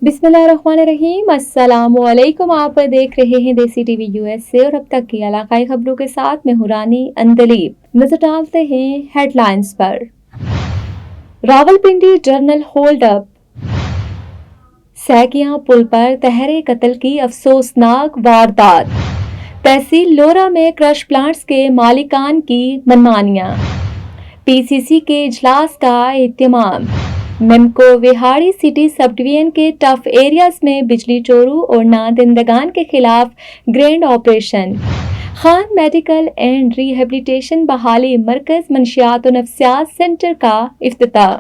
बिस्मिल्लाहिर्रहमानिर्रहीम, अस्सलामुअलैकुम। आप देख रहे हैं देसी टीवी यूएसए और अब तक की इलाकाई खबरों के साथ मैं हूं रानी अंदलीब। नजर डालते हैं हेडलाइंस पर। रावलपिंडी जर्नल होल्ड अप, सैकिया पुल पर तहरे कत्ल की अफसोसनाक वारदात, तहसील लोरा में क्रश प्लांट्स के मालिकान की मनमानियां, पीसीसी के इजलास का एहतमाम, मेमको विहाड़ी सिटी सब डिवीजन के टफ एरियाज में बिजली चोरों और नादिंदगान के खिलाफ grand operation, Khan medical and rehabilitation बहाली मरकज मंशियात और नफ्सियात सेंटर का इफ्तिताह,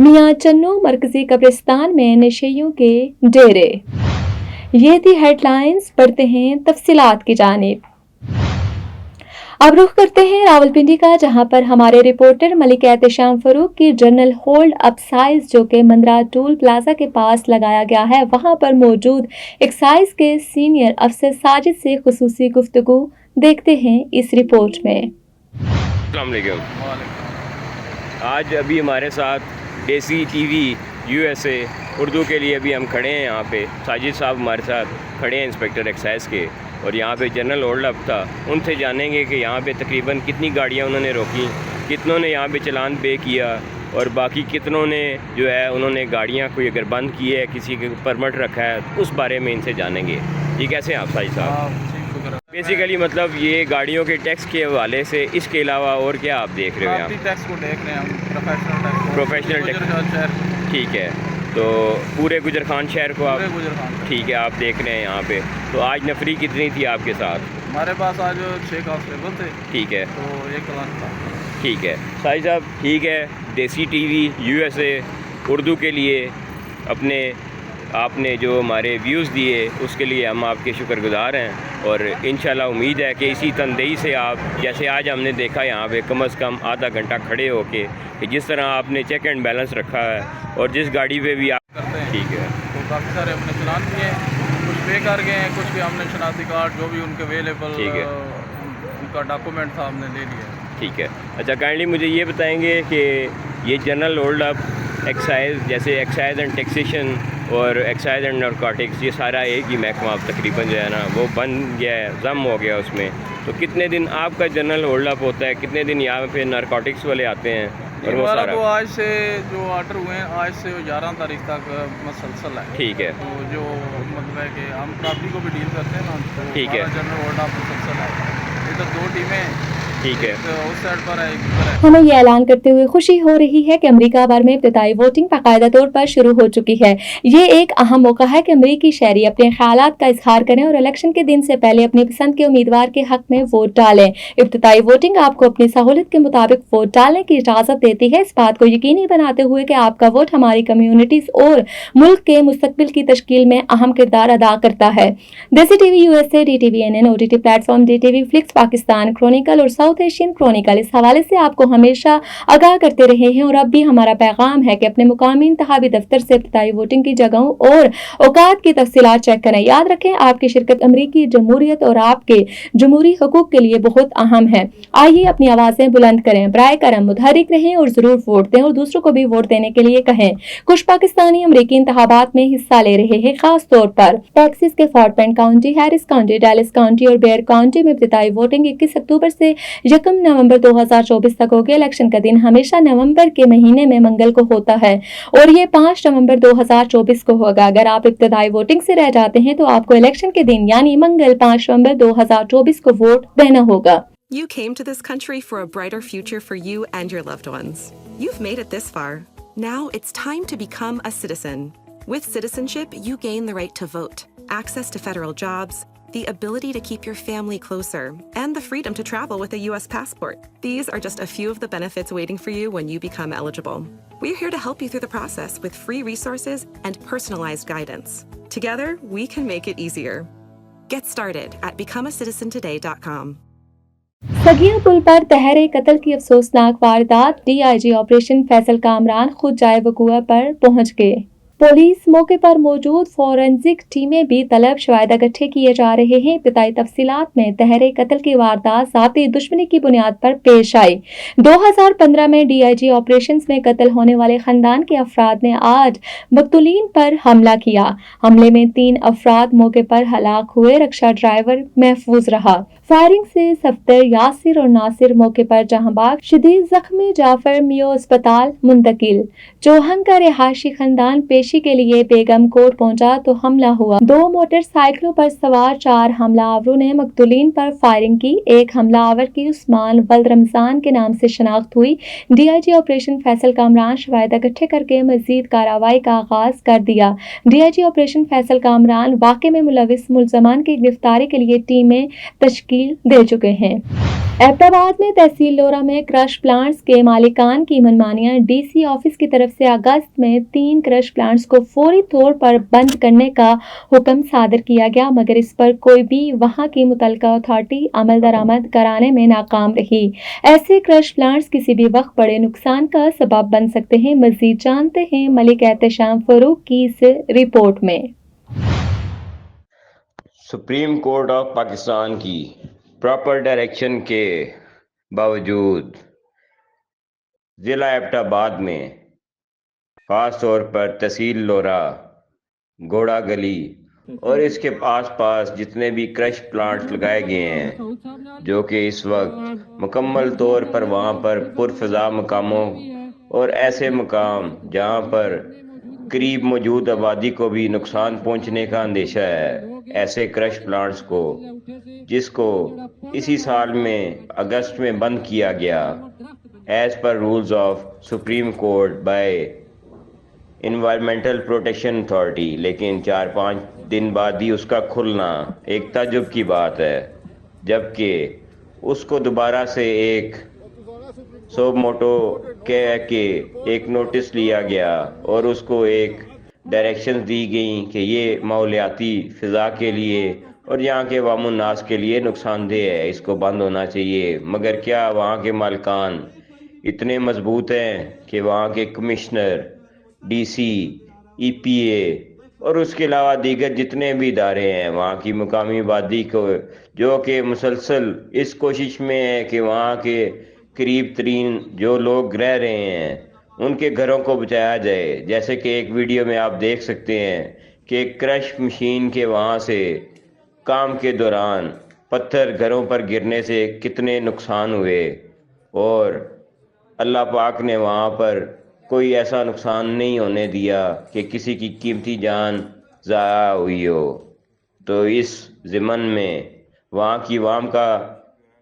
मियां चन्नू मरकजी कब्रिस्तान में नशेइयों के डेरे। ये थी हेडलाइंस, बढ़ते हैं तफसीलात की जानिब। अब रुख करते हैं रावलपिंडी का, जहां पर हमारे रिपोर्टर मलिक एहतशाम फरूक की जर्नल होल्ड अप साइज जो कि मंदरा टूल प्लाजा के पास लगाया गया है, वहां पर मौजूद एक्साइज के सीनियर अफसर साजिद से खुसूसी गुफ्तगू देखते हैं इस रिपोर्ट में। अस्सलाम वालेकुम। आज अभी हमारे साथ देसी टीवी यूएसए उर्दू के लिए अभी हम खड़े हैं। यहाँ पे साजिद साहब हमारे साथ खड़े हैं, इंस्पेक्टर एक्साइज के, और यहाँ पे जनरल होल्ड अप था। उनसे जानेंगे कि यहाँ पे तकरीबन कितनी गाड़ियाँ उन्होंने रोकी, कितनों ने यहाँ पे चलान पे किया, और बाकी कितनों ने जो है उन्होंने गाड़ियाँ कोई अगर बंद की है, किसी के परमिट रखा है, उस बारे में इनसे जानेंगे। ये कैसे हैं आप साजिद साहब? बेसिकली मतलब ये गाड़ियों के टैक्स के हवाले से, इसके अलावा और क्या आप देख रहे हो यहाँ? टैक्स को देख रहे हैं हम, प्रोफेशनल टैक्स। ठीक है, तो पूरे गुजर खान शहर को आप, ठीक है, आप देख रहे हैं यहाँ पे। तो आज नफरी कितनी थी आपके साथ? हमारे पास आज 6 कांस्टेबल थे। ठीक है, तो एक क्लास था। ठीक है साहिब साहब, ठीक है। देसी टीवी यूएसए उर्दू के लिए आपने जो हमारे व्यूज़ दिए उसके लिए हम आपके शुक्रगुजार हैं, और इंशाल्लाह उम्मीद है कि इसी तनदेही से आप, जैसे आज हमने देखा यहाँ पे कम से कम आधा घंटा खड़े होके, कि जिस तरह आपने चेक एंड बैलेंस रखा है और जिस गाड़ी पे भी आप करते हैं, ठीक है, तो काफ़ी सारे हमने चलान किए, कुछ पे कर गए हैं, कुछ भी हमने शनाख्ती कार्ड जो भी उनके अवेलेबल, ठीक है, उनका डॉक्यूमेंट था, हमने ले लिया। ठीक है। अच्छा, काइंडली मुझे ये बताएंगे कि ये जनरल होल्ड अप एक्साइज, जैसे एक्साइज एंड टैक्सेशन और एक्साइज एंड नारकोटिक्स, ये सारा एक ही महकमा अब तकरीबन जो है ना वो बन गया है, जम हो गया उसमें। तो कितने दिन आपका जनरल होल्ड अप होता है, कितने दिन यहाँ पे नारकोटिक्स वाले आते हैं? और वो सारा तो आज से जो ऑर्डर हुए हैं, आज से 11 तारीख तक मसलसल है। ठीक है, तो जो मतलब है कि हम प्रॉपर्टी को भी डील करते हैं ना, तो ठीक है, जनरल होल्ड अप मसलसल है। इधर 2 टीमें, ठीक है, तो उस साइड पर है, एक इधर है। हमें ये ऐलान करते हुए खुशी हो रही है कि अमेरिका भर में इब्तिदाई वोटिंग बाकायदा तौर पर शुरू हो चुकी है। ये एक अहम मौका है कि अमेरिकी शहरी अपने ख्यालात का इजहार करें और इलेक्शन के दिन से पहले अपनी पसंद के उम्मीदवार के हक में वोट डालें। इब्तिदाई वोटिंग आपको अपनी सहूलियत के मुताबिक वोट डालने की इजाजत देती है, इस बात को यकीनी बनाते हुए कि आपका वोट हमारी कम्युनिटीज और मुल्क के मुस्तकबिल की तश्कील में अहम किरदार अदा करता है। देसी TV USA, DTVNN, OTT platform DTV flix, Pakistan Chronicle और साउथ एशियन क्रॉनिकल इस हवाले से आपको हमेशा आगाह करते रहे हैं, और अब भी हमारा पैगाम है कि अपने मुकामी इंतखाबी दफ्तर से इब्तिदाई वोटिंग की जगहों और औकात की तफसीलात चेक करें। याद रखें, आपकी शिरकत अमरीकी जमहूरियत और आपके जमहूरी हकूक के लिए बहुत अहम है। आइए अपनी आवाजें बुलंद करें, बराए करम मुतहरिक रहें और जरूर वोट दें, और दूसरों को भी वोट देने के लिए कहें। कुछ पाकिस्तानी अमरीकी इंतखाबात में हिस्सा ले रहे हैं, खास तौर पर टेक्सास के fort bend county, Harris county, Dallas county और बेयर काउंटी में इब्तिदाई वोटिंग 21 अक्टूबर से 1 नवंबर 2024 तक होगी। इलेक्शन का दिन हमेशा नवंबर के महीने में मंगल को होता है, और ये 5 नवंबर 2024 को होगा। अगर आप इब्तिदाई वोटिंग से रह जाते हैं तो आपको इलेक्शन के दिन यानी मंगल 5 नवंबर 2024 को वोट देना होगा। You came to this country for a brighter future for you and your loved ones. You've made it this far. Now it's time to become a citizen. With citizenship, you gain the right to vote, access to federal jobs, the ability to keep your family closer, and the freedom to travel with a U.S. passport. These are just a few of the benefits waiting for you when you become eligible. We're here to help you through the process with free resources and personalized guidance. Together, we can make it easier. Get started at becomeacitizentoday.com. सगिया पुल पर तहरे कत्ल की अफसोसनाक वारदात, DIG operation Faisal Kamran खुद जाए वकूआ पर पहुंच गए। पुलिस मौके पर मौजूद फोरेंसिक टीमें भी तलब शवायद इकट्ठे किए जा रहे हैं। इब्तदाई तफसीलात में तहरे कत्ल की वारदात ज़ाती दुश्मनी की बुनियाद पर पेश आई। 2015 में DIG ऑपरेशंस में कत्ल होने वाले खानदान के अफराद ने आज मकतूलीन पर हमला किया। हमले में 3 अफराद मौके पर हलाक हुए, रक्षा ड्राइवर महफूज रहा। फायरिंग से सफदर, यासिर और नासिर मौके पर जहांबाग, शदीद जख्मी जाफर मियो अस्पताल मुंतकिल। चौहंग का रिहायशी खानदान पेशी के लिए बेगम कोट पहुंचा तो हमला हुआ। 2 मोटरसाइकिलों पर सवार 4 हमलावरों ने मकतूलीन पर फायरिंग की। एक हमलावर की उस्मान वल्द रमजान के नाम से शनाख्त हुई। DIG ऑपरेशन फैसल कामरान शवायद इकट्ठे करके मजीद कार्रवाई का आगाज कर दिया। DIG ऑपरेशन फैसल कामरान वाक़े में मुलविस मुल्ज़मान की गिरफ्तारी के लिए टीमें तश्कील दे चुके हैं। एबटाबाद में तहसील लोरा में क्रश प्लांट्स के मालिकान की मनमानियां। DC ऑफिस की तरफ से अगस्त में 3 क्रश प्लांट्स को फौरी तौर पर बंद करने का हुक्म सादर किया गया, मगर इस पर कोई भी वहां की मुतल्लिका अथॉरिटी अमल दरामद कराने में नाकाम रही। ऐसे क्रश प्लांट्स किसी भी वक्त बड़े नुकसान का सबब बन सकते हैं। मजीद जानते हैं मलिक एहतशाम फरूक की इस रिपोर्ट में। सुप्रीम कोर्ट ऑफ पाकिस्तान की प्रॉपर डायरेक्शन के बावजूद ज़िला एबटाबाद में ख़ास तौर पर तहसील लोरा, घोड़ा गली और इसके आसपास जितने भी क्रश प्लांट्स लगाए गए हैं, जो कि इस वक्त मुकम्मल तौर पर वहाँ पर पुरफ़ज़ा मकामों और ऐसे मकाम जहाँ पर करीब मौजूद आबादी को भी नुकसान पहुँचने का अंदेशा है, ऐसे क्रश प्लांट्स को, जिसको इसी साल में अगस्त में बंद किया गया as per rules of supreme court by environmental protection authority, लेकिन 4-5 दिन बाद ही उसका खुलना एक ताज्जुब की बात है, जबकि उसको दोबारा से एक सो मोटो कह के एक नोटिस लिया गया और उसको एक डायरेक्शन दी गई कि ये माहौलियाती फ़िज़ा के लिए और यहाँ के अवामुन्नास के लिए नुकसानदेह है, इसको बंद होना चाहिए। मगर क्या वहाँ के मालिकान इतने मजबूत हैं कि वहाँ के कमिश्नर, DC, EPA और उसके अलावा दीगर जितने भी इदारे हैं वहाँ की मुकामी आबादी को, जो कि मुसलसल इस कोशिश में है कि वहाँ के करीब तरीन जो लोग रह रहे हैं उनके घरों को बचाया जाए। जैसे कि एक वीडियो में आप देख सकते हैं कि एक क्रश मशीन के वहाँ से काम के दौरान पत्थर घरों पर गिरने से कितने नुकसान हुए और अल्लाह पाक ने वहाँ पर कोई ऐसा नुकसान नहीं होने दिया कि किसी की कीमती जान ज़ाया हुई हो। तो इस ज़िमन में वहाँ की आवाम का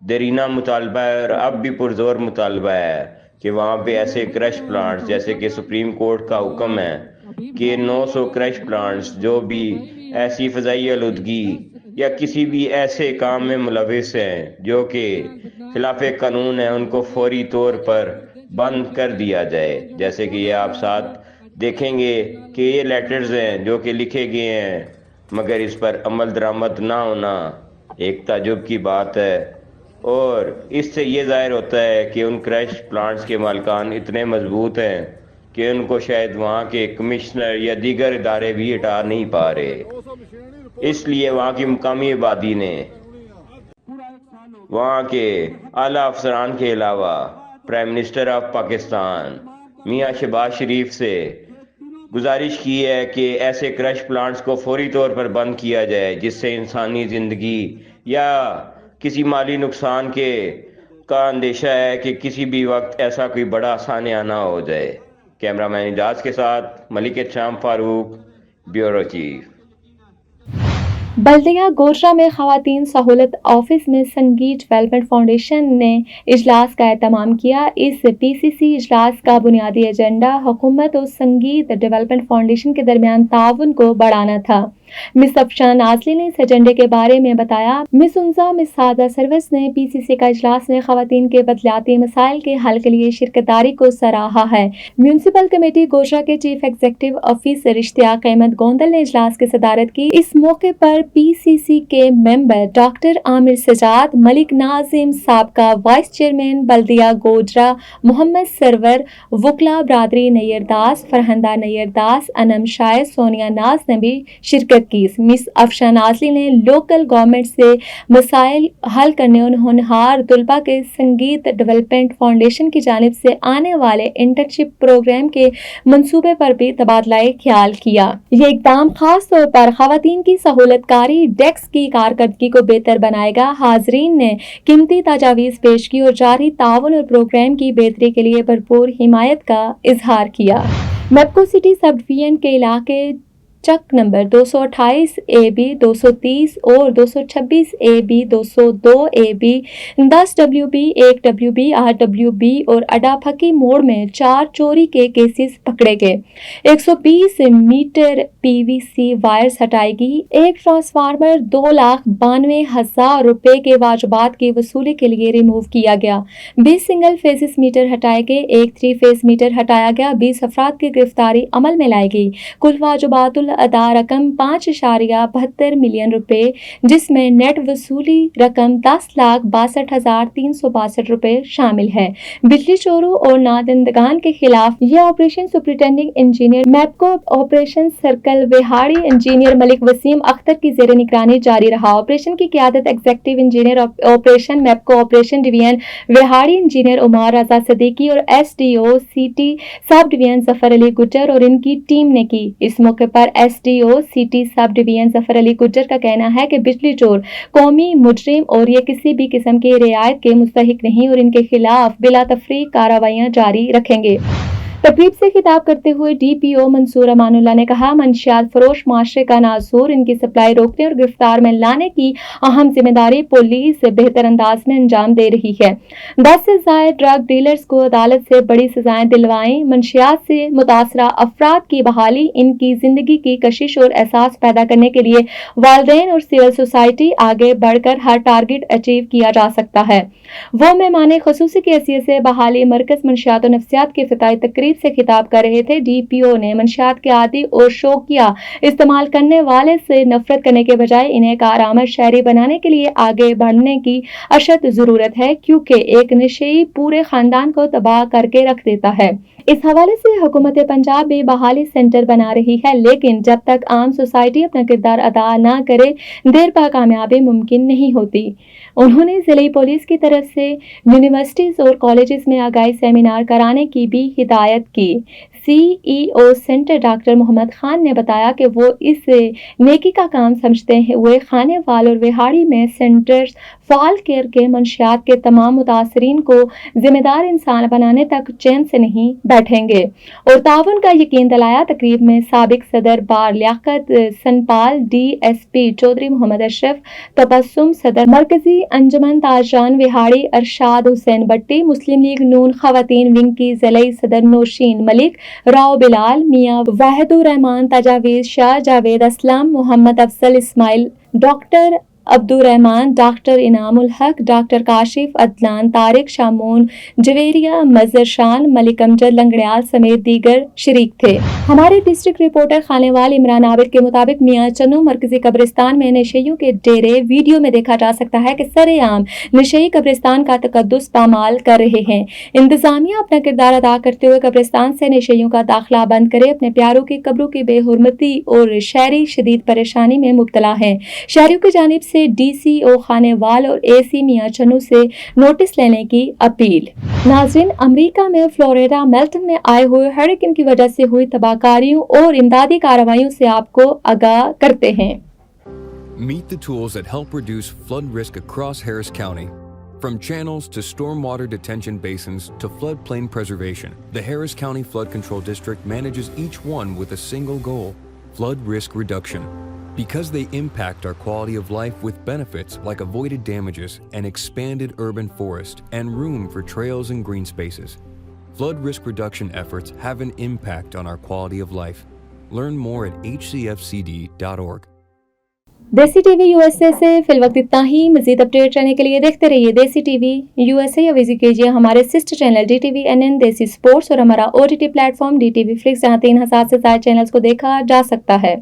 देरीना मुतालबा है और अब भी पुरजोर मुतालबा है कि वहाँ पे ऐसे क्रश प्लांट्स, जैसे कि सुप्रीम कोर्ट का हुक्म है कि 900 क्रश प्लांट्स जो भी ऐसी फ़ज़ाई आलूदगी या किसी भी ऐसे काम में मुलविस हैं जो कि खिलाफ कानून है, उनको फौरी तौर पर बंद कर दिया जाए। जैसे कि ये आप साथ देखेंगे कि ये लेटर्स हैं जो कि लिखे गए हैं, मगर इस पर अमल दरामद ना होना एक ताज्जुब की बात है। और इससे ये ज़ाहिर होता है कि उन क्रश प्लांट्स के मालिकान इतने मजबूत हैं कि उनको शायद वहाँ के कमिश्नर या दीगर इदारे भी हटा नहीं पा रहे। इसलिए वहाँ की मुकामी आबादी ने वहाँ के आला अफसरान के अलावा प्राइम मिनिस्टर ऑफ पाकिस्तान मियाँ शहबाज शरीफ से गुजारिश की है कि ऐसे क्रश प्लांट्स को फौरी तौर पर बंद किया जाए, जिससे इंसानी ज़िंदगी या किसी माली नुकसान का अंदेशा है कि किसी भी वक्त ऐसा कोई बड़ा सानिया ना हो जाए। कैमरामैन इजाज के साथ मलिक एहतशाम फारूक, ब्यूरो चीफ। बल्दिया गोशरा में ख़वातीन सहूलत ऑफिस में संगीत डेवलपमेंट फाउंडेशन ने इजलास का एहतमाम किया। इस PCC इजलास का बुनियादी एजेंडा हुकूमत और संगीत डेवलपमेंट फाउंडेशन के दरमियान ताउन को बढ़ाना था। मिस अफशान नाजली ने इस एजेंडे के बारे में बताया। मिस उनसा मिस सादा सर्विस ने PCC का इजलास में खवातीन के बदलियाती मसाइल के हल के लिए शिरकतदारी को सराहा है। म्यूनसिपल कमेटी गोजरा के chief executive officer Ishtiaq Ahmed Gondal ने इजलास की सदारत की। इस मौके पर PCC के मेंबर डॉक्टर आमिर सजाद, मलिक नाजिम, साबका वाइस चेयरमैन बल्दिया गोजरा मोहम्मद सरवर, वकला बरादरी नैयरदास, फरहंदा नैयरदास, अनम शायद, सोनिया नाज ने भी शिरकत की। मिस अफशान नाजली ने लोकल गवर्नमेंट से मसाइल हल करने और होनहार तलबा के संगीत डेवलपमेंट फाउंडेशन की जानिब से आने वाले इंटर्नशिप प्रोग्राम के मंसूबे पर भी तबादला ख्याल किया। ये इकदाम खास तौर पर खवातीन की सहूलतकारी डेस्क की कारकर्दगी को बेहतर बनाएगा। हाजरीन ने कीमती तजावीज़ पेश की और जारी ताउन और प्रोग्राम की बेहतरी के लिए भरपूर हिमायत का इजहार किया। मैपको सिटी सब डिवीजन के इलाके चक नंबर 228 AB 230 और 226 AB 202 AB 10 WB 1 WB 8 WB और अडाफकी मोड़ में 4 चोरी के केसेस पकड़े गए। 120 मीटर PVC वायर्स हटाएगी। एक ट्रांसफार्मर 2,92,000 रुपए के वाजबात की वसूली के लिए रिमूव किया गया। 20 सिंगल फेसिस मीटर हटाए गए। एक 3 फेस मीटर हटाया गया। 20 अफराद की गिरफ्तारी अमल में लाई गई। कुल वाजबातुल अदा रकम 5.72 मिलियन रुपए, जिसमें नेट वसूली रकम 10,62,362 रुपए शामिल है। बिजली चोरों और नादंदगान के खिलाफ यह operation superintending engineer MEPCO operation circle Vehari engineer Malik Waseem Akhtar की जेर निगरानी जारी रहा। ऑपरेशन की क़यादत executive engineer operation MEPCO operation division Vehari engineer Umar Raza Siddiqui और SDO city sub division Zafar Ali Gujjar और इनकी टीम ने की। इस मौके पर SDO city sub division Zafar Ali Gujjar का कहना है कि बिजली चोर कौमी मुजरिम और ये किसी भी किस्म की रियायत के मुस्तहिक नहीं और इनके खिलाफ बिला तफरीक कार्रवाइयां जारी रखेंगे। तकरीब से खिताब करते हुए DPO मंसूर अमानुल्लाह ने कहा, मंशियात फरोश माशरे का नासूर, इनकी सप्लाई रोकने और गिरफ्तार में लाने की अहम जिम्मेदारी पुलिस बेहतर अंदाज में अंजाम दे रही है। 10 से ज्यादा ड्रग डीलर्स को अदालत से बड़ी सजाएं दिलवाएं। मंशियात से मुतासरा अफराद की बहाली, इनकी जिंदगी की कशिश और एहसास पैदा करने के लिए वालिदैन और सिविल सोसाइटी आगे बढ़कर हर टारगेट अचीव किया जा सकता है। वो मेहमान खुसूसी की हैसियत से बहाली मरकज मंशियात और नफ्सियात की इफ्तिताई तकरीब से खिताब कर रहे थे। DPO ने मंशियात के आदि और शौकिया इस्तेमाल करने वाले से नफरत करने के बजाय इन्हें कारआमद शहरी बनाने के लिए आगे बढ़ने की अशद जरूरत है, क्योंकि एक नशेई पूरे खानदान को तबाह करके रख देता है। इस हवाले से हुकूमत पंजाब भी बहाली सेंटर बना रही है, लेकिन जब तक आम सोसाइटी अपना किरदार अदा न करे देर पा कामयाबी मुमकिन नहीं होती। उन्होंने जिले पुलिस की तरफ से यूनिवर्सिटीज और कॉलेजेस में आगाही सेमिनार कराने की भी हिदायत की। CEO centre doctor Mohammad Khan ने बताया कि वो इस नेकी का काम समझते हुए खाने वाल और विहाड़ी में सेंटर्स फाल केयर के मंशियात के तमाम मुतासरीन को जिम्मेदार इंसान बनाने तक चैन से नहीं बैठेंगे और ताउन का यकीन दिलाया। तकरीब में साबिक सदर बार लियाकत सनपाल, DSP चौधरी मोहम्मद अशरफ, तबस्सुम सदर मरकजी अंजुमन ताजरान विहाड़ी अरशाद हुसैन बट्टी, मुस्लिम लीग नून खवातीन विंग की ज़िले सदर नौशीन मलिक, राव बिलाल, मियाँ वाहिदुर रहमान, तजावीज़ शाह, जावेद असलम, मोहम्मद अफजल इस्माइल, डॉक्टर अब्दुल रहमान, डॉक्टर इनामुल हक, डॉक्टर काशिफ, अदनान, तारिक, शामून, जवेरिया, मजर शान, मलिक अमजद लंगड़ियाल समेत दीगर शरीक थे। हमारे डिस्ट्रिक्ट रिपोर्टर खानेवाल इमरान आबिद के मुताबिक मियाँ चन्नू मरकजी कब्रिस्तान में नशेइयों के डेरे वीडियो में देखा जा सकता है कि सरेआम नशेई कब्रिस्तान का तकद्दुस पामाल कर रहे हैं। इंतजामिया अपना किरदार अदा करते हुए कब्रिस्तान से नशेइयों का दाखिला बंद करे। अपने प्यारों की कब्रों की बेहुरमती और शहरी शदीद परेशानी में मुब्तला है। शहरियों की जानिब से DCO खानेवाल और AC मियाँ चन्नू से नोटिस लेने की अपील। नाज़रीन, अमेरिका में फ्लोरिडा मेल्टन में आए हुए हरिकेन की वजह से हुई तबाहकारियों और इमदादी कार्रवाइयों से आपको आगाह करते हैं। Meet the tools that help reduce flood risk across Harris County. From channels to stormwater detention basins to floodplain preservation, the Harris County Flood Control District manages each one with a single goal: flood risk reduction. Because they impact our quality of life with benefits like avoided damages, an expanded urban forest, and room for trails and green spaces. Flood risk reduction efforts have an impact on our quality of life. Learn more at hcfcd.org. देसी TV USA से fill वक्त इतना ही। मजीद update रहने के लिए देखते रहिए देसी टीवी यूएसए या विजिट कीजिए हमारे सिस्टर चैनल DTV NN देसी स्पोर्ट्स और हमारा OTT प्लेटफॉर्म DTV फ्लिक्स, जहां 3000 से ज्यादा चैनल्स को देखा जा सकता है।